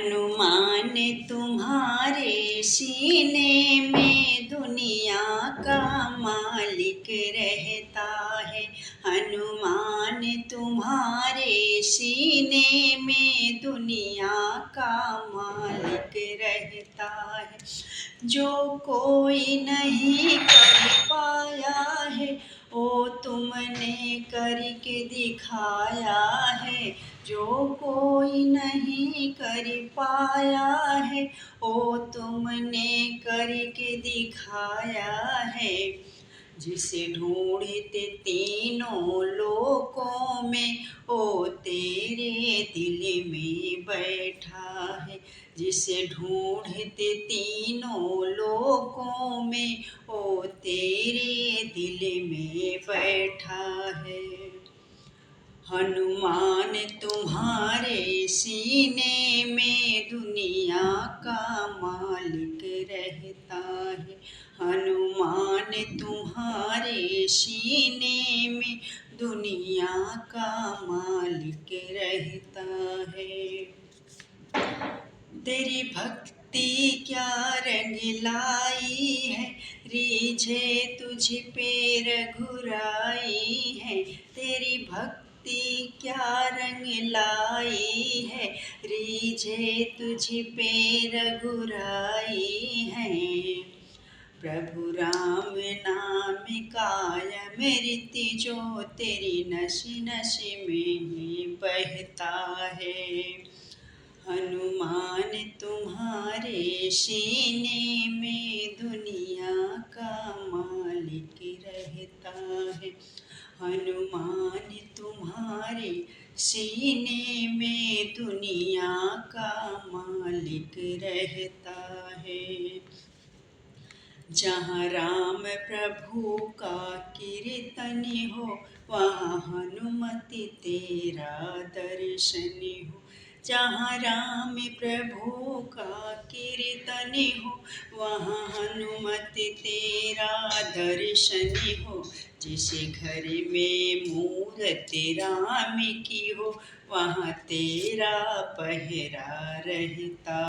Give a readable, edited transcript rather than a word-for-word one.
हनुमान तुम्हारे सीने में दुनिया का मालिक रहता है। हनुमान तुम्हारे सीने में दुनिया का मालिक रहता है। जो कोई नहीं कर पाया है वो तुमने करके दिखाया है। जो कोई नहीं कर पाया है वो तुमने करके दिखाया है। जिसे ढूंढते तीनों लोकों में वो तेरे दिल में बैठा है। जिसे ढूंढते तीनों लोकों में वो तेरे दिल में बैठा है। हनुमान तुम्हारे सीने में दुनिया का मालिक रहता है। हनुमान तुम्हारे सीने में दुनिया का मालिक रहता है। तेरी भक्ति क्या रंग लाई है, रीझे तुझ पे रघुराई है। तेरी भक्ति क्या रंग लाई है, रीझे तुझ पे रघुराई है। प्रभु राम नाम कायम रीति जो तेरी नस नस में ही बहता है। हनुमान तुम्हारे सीने में दुनिया का मालिक रहता है। हनुमान तुम्हारे सीने में दुनिया का मालिक रहता है। जहाँ राम प्रभु का कीर्तन हो वहाँ हनुमति तेरा दर्शन हो। जहाँ राम प्रभु का कीर्तन हो वहाँ हनुमति तेरा दर्शन हो। जिस घर में मूरति राम की हो वहाँ तेरा पहरा रहता।